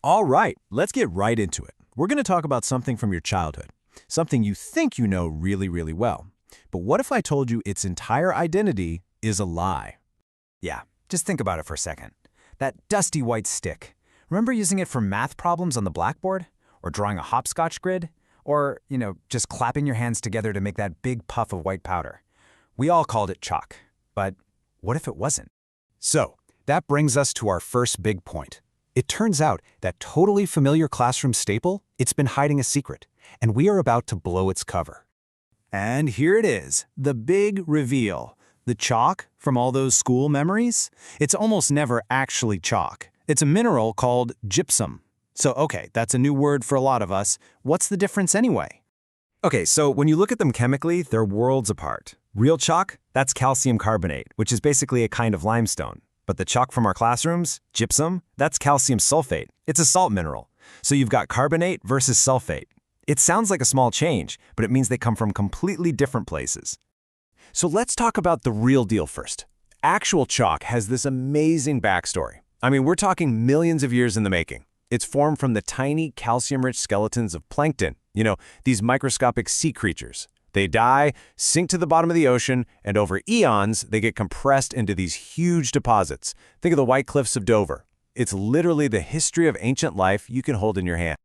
All right, let's get right into it. We're going to talk about something from your childhood, something you think you know really, really well. But what if I told you its entire identity is a lie? Yeah, just think about it for a second. That dusty white stick. Remember using it for math problems on the blackboard? Or drawing a hopscotch grid? Or, just clapping your hands together to make that big puff of white powder? We all called it chalk. But what if it wasn't? So, that brings us to our first big point. It turns out that totally familiar classroom staple, it's been hiding a secret, and we are about to blow its cover. And here it is, the big reveal. The chalk from all those school memories? It's almost never actually chalk. It's a mineral called gypsum. So, okay, that's a new word for a lot of us. What's the difference anyway? Okay, so when you look at them chemically, they're worlds apart. Real chalk, that's calcium carbonate, which is basically a kind of limestone. But the chalk from our classrooms, gypsum, that's calcium sulfate. It's a salt mineral. So you've got carbonate versus sulfate. It sounds like a small change, but it means they come from completely different places. So let's talk about the real deal first. Actual chalk has this amazing backstory. I mean, we're talking millions of years in the making. It's formed from the tiny calcium-rich skeletons of plankton, these microscopic sea creatures. They die, sink to the bottom of the ocean, and over eons, they get compressed into these huge deposits. Think of the White Cliffs of Dover. It's literally the history of ancient life you can hold in your hand.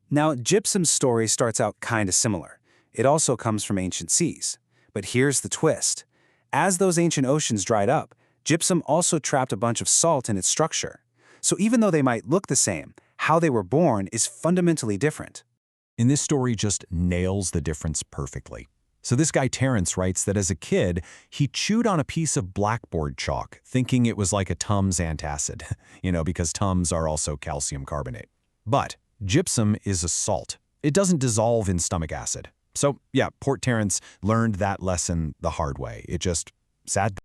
Now, gypsum's story starts out kind of similar. It also comes from ancient seas. But here's the twist. As those ancient oceans dried up, gypsum also trapped a bunch of salt in its structure. So even though they might look the same, how they were born is fundamentally different. And this story just nails the difference perfectly. So this guy Terrence writes that as a kid, he chewed on a piece of blackboard chalk, thinking it was like a Tums antacid, because Tums are also calcium carbonate. But gypsum is a salt. It doesn't dissolve in stomach acid. So yeah, poor Terrence learned that lesson the hard way. It just sad.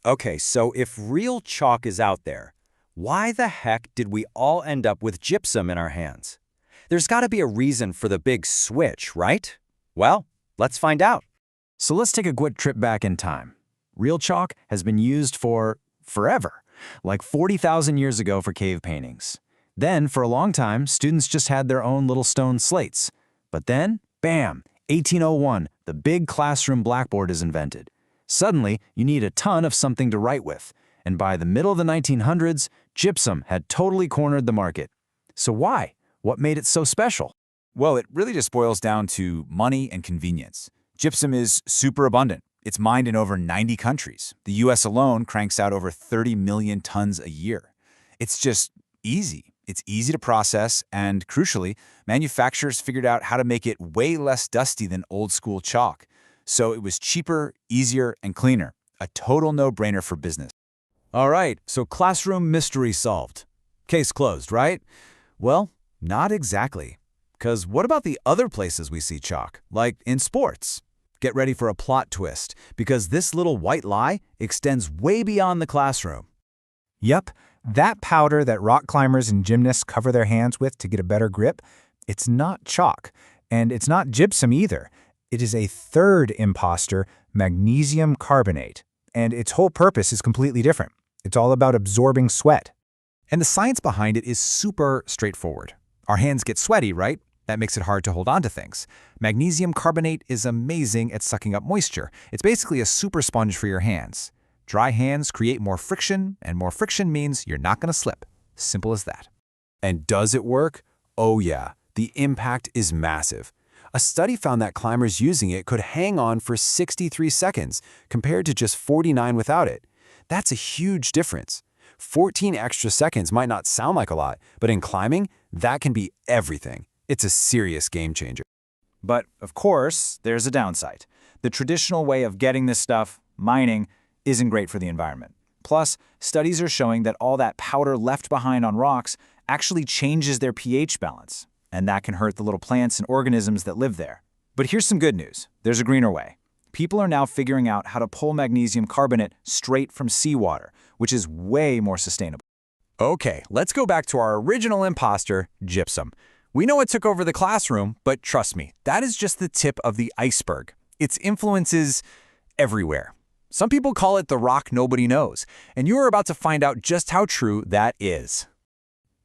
Okay, so if real chalk is out there, why the heck did we all end up with gypsum in our hands? There's got to be a reason for the big switch, right? Well, let's find out. So let's take a quick trip back in time. Real chalk has been used for forever, like 40,000 years ago for cave paintings. Then, for a long time, students just had their own little stone slates. But then, bam, 1801, the big classroom blackboard is invented. Suddenly, you need a ton of something to write with. And by the middle of the 1900s, gypsum had totally cornered the market. So why? What made it so special? Well, it really just boils down to money and convenience. Gypsum is super abundant. It's mined in over 90 countries. The US alone cranks out over 30 million tons a year. It's just easy. It's easy to process, and crucially, manufacturers figured out how to make it way less dusty than old-school chalk. So it was cheaper, easier, and cleaner. A total no-brainer for business. All right, so classroom mystery solved. Case closed, right? Well, not exactly. Because what about the other places we see chalk, like in sports? Get ready for a plot twist, because this little white lie extends way beyond the classroom. Yep, that powder that rock climbers and gymnasts cover their hands with to get a better grip, it's not chalk, and it's not gypsum either. It is a third imposter, magnesium carbonate, and its whole purpose is completely different. It's all about absorbing sweat. And the science behind it is super straightforward. Our hands get sweaty, right? That makes it hard to hold on to things. Magnesium carbonate is amazing at sucking up moisture. It's basically a super sponge for your hands. Dry hands create more friction, and more friction means you're not going to slip. Simple as that. And does it work? Oh yeah, the impact is massive. A study found that climbers using it could hang on for 63 seconds, compared to just 49 without it. That's a huge difference. 14 extra seconds might not sound like a lot, but in climbing, that can be everything. It's a serious game changer. But, of course, there's a downside. The traditional way of getting this stuff, mining, isn't great for the environment. Plus, studies are showing that all that powder left behind on rocks actually changes their pH balance, and that can hurt the little plants and organisms that live there. But here's some good news. There's a greener way. People are now figuring out how to pull magnesium carbonate straight from seawater, which is way more sustainable. Okay, let's go back to our original imposter, gypsum. We know it took over the classroom, but trust me, that is just the tip of the iceberg. Its influence is everywhere. Some people call it the rock nobody knows, and you are about to find out just how true that is.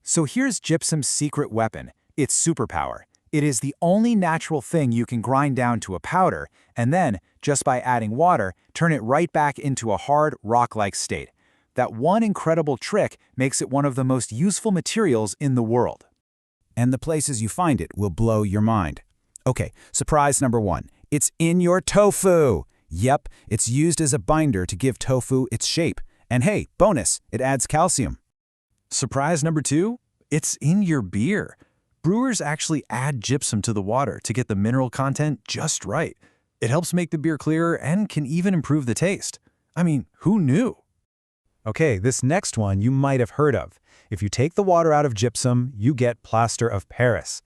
So here's gypsum's secret weapon, its superpower. It is the only natural thing you can grind down to a powder, and then, just by adding water, turn it right back into a hard, rock-like state. That one incredible trick makes it one of the most useful materials in the world. And the places you find it will blow your mind. Okay, surprise number 1. It's in your tofu! Yep, it's used as a binder to give tofu its shape. And hey, bonus, it adds calcium. Surprise number 2? It's in your beer. Brewers actually add gypsum to the water to get the mineral content just right. It helps make the beer clearer and can even improve the taste. I mean, who knew? Okay, this next one you might have heard of. If you take the water out of gypsum, you get plaster of Paris.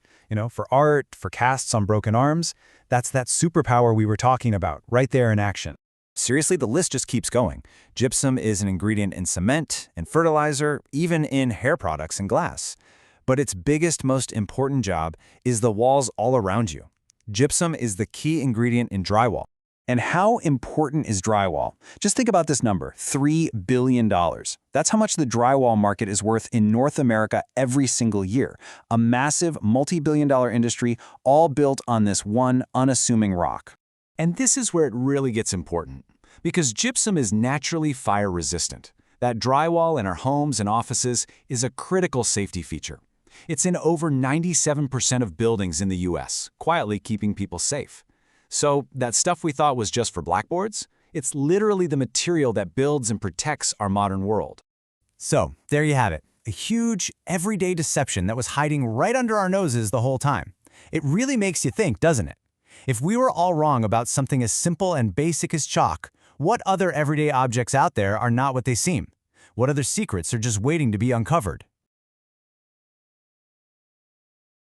For art, for casts on broken arms, that's that superpower we were talking about, right there in action. Seriously, the list just keeps going. Gypsum is an ingredient in cement, in fertilizer, even in hair products and glass. But its biggest, most important job is the walls all around you. Gypsum is the key ingredient in drywall. And how important is drywall? Just think about this number, $3 billion. That's how much the drywall market is worth in North America every single year. A massive, multi-billion-dollar industry, all built on this one unassuming rock. And this is where it really gets important, because gypsum is naturally fire-resistant. That drywall in our homes and offices is a critical safety feature. It's in over 97% of buildings in the US, quietly keeping people safe. So that stuff we thought was just for blackboards, it's literally the material that builds and protects our modern world. So, there you have it. A huge, everyday deception that was hiding right under our noses the whole time. It really makes you think, doesn't it? If we were all wrong about something as simple and basic as chalk, what other everyday objects out there are not what they seem? What other secrets are just waiting to be uncovered?